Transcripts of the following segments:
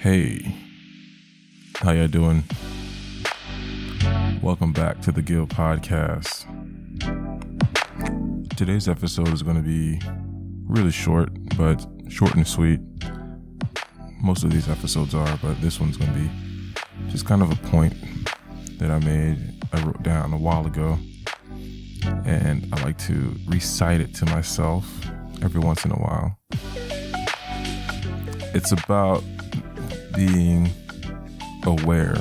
Hey, how y'all doing? Welcome back to the Guild Podcast. Today's episode is going to be really short, but short and sweet. Most of these episodes are, but this one's going to be just kind of a point that I wrote down a while ago, and I like to recite it to myself every once in a while. It's about being aware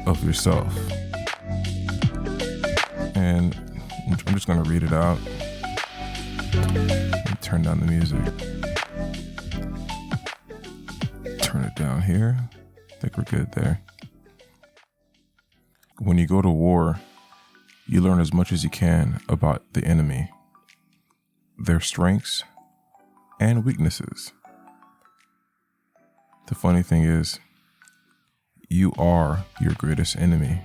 of yourself. And I'm just going to read it out. Turn down the music. Turn it down here. I think we're good there. When you go to war, you learn as much as you can about the enemy, their strengths and weaknesses. The funny thing is, you are your greatest enemy.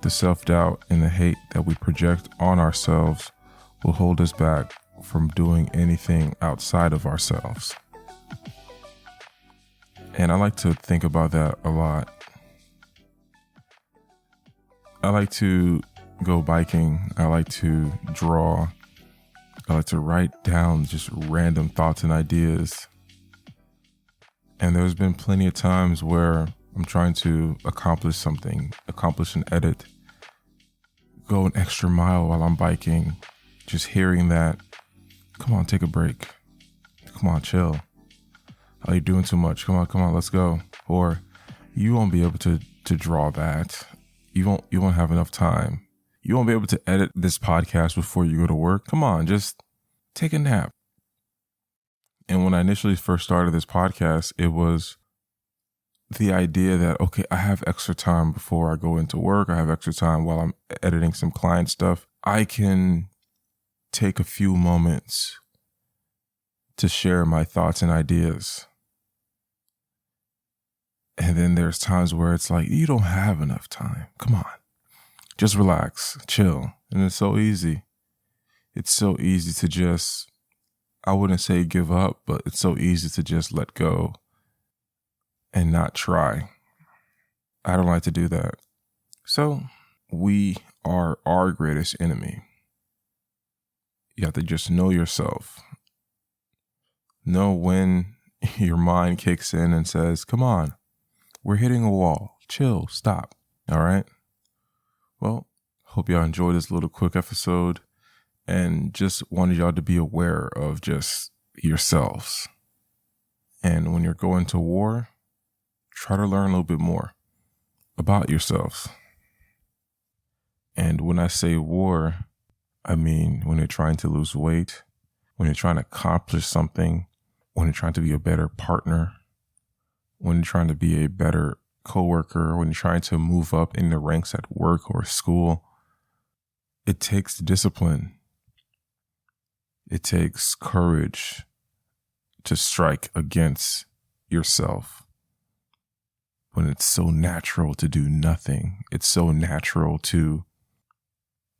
The self-doubt and the hate that we project on ourselves will hold us back from doing anything outside of ourselves. And I like to think about that a lot. I like to go biking. I like to draw. I like to write down just random thoughts and ideas. And there's been plenty of times where I'm trying to accomplish something, accomplish an edit, go an extra mile while I'm biking, just hearing that, come on, take a break. Come on, chill. Oh, you're doing too much. Come on, let's go. Or you won't be able to draw that. You won't have enough time. You won't be able to edit this podcast before you go to work. Come on, just take a nap. And when I initially first started this podcast, it was the idea that, okay, I have extra time before I go into work. I have extra time while I'm editing some client stuff. I can take a few moments to share my thoughts and ideas. And then there's times where it's like, you don't have enough time. Come on, just relax, chill. And it's so easy. It's so easy to just, I wouldn't say give up, but it's so easy to just let go and not try. I don't like to do that. So we are our greatest enemy. You have to just know yourself. Know when your mind kicks in and says, come on, we're hitting a wall. Chill, stop. All right? Well, hope y'all enjoyed this little quick episode. And just wanted y'all to be aware of just yourselves. And when you're going to war, try to learn a little bit more about yourselves. And when I say war, I mean when you're trying to lose weight, when you're trying to accomplish something, when you're trying to be a better partner, when you're trying to be a better coworker, when you're trying to move up in the ranks at work or school. It takes discipline. It takes courage to strike against yourself when it's so natural to do nothing. It's so natural to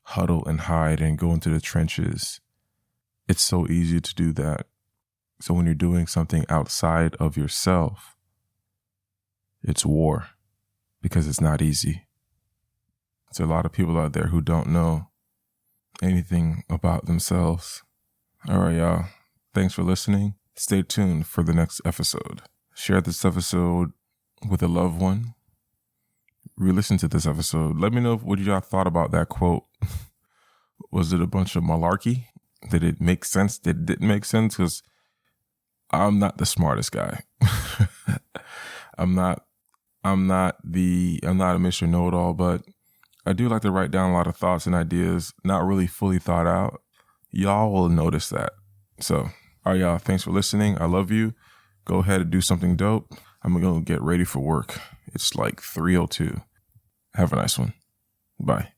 huddle and hide and go into the trenches. It's so easy to do that. So when you're doing something outside of yourself, it's war because it's not easy. There's a lot of people out there who don't know anything about themselves. All right, y'all. Thanks for listening. Stay tuned for the next episode. Share this episode with a loved one. Re-listen to this episode. Let me know what y'all thought about that quote. Was it a bunch of malarkey? Did it make sense? Did it didn't make sense? Because I'm not the smartest guy. I'm not a Mr. Know-it-all, but I do like to write down a lot of thoughts and ideas, not really fully thought out. Y'all will notice that. So, all right, y'all. Thanks for listening. I love you. Go ahead and do something dope. I'm going to get ready for work. It's like 3:02. Have a nice one. Bye.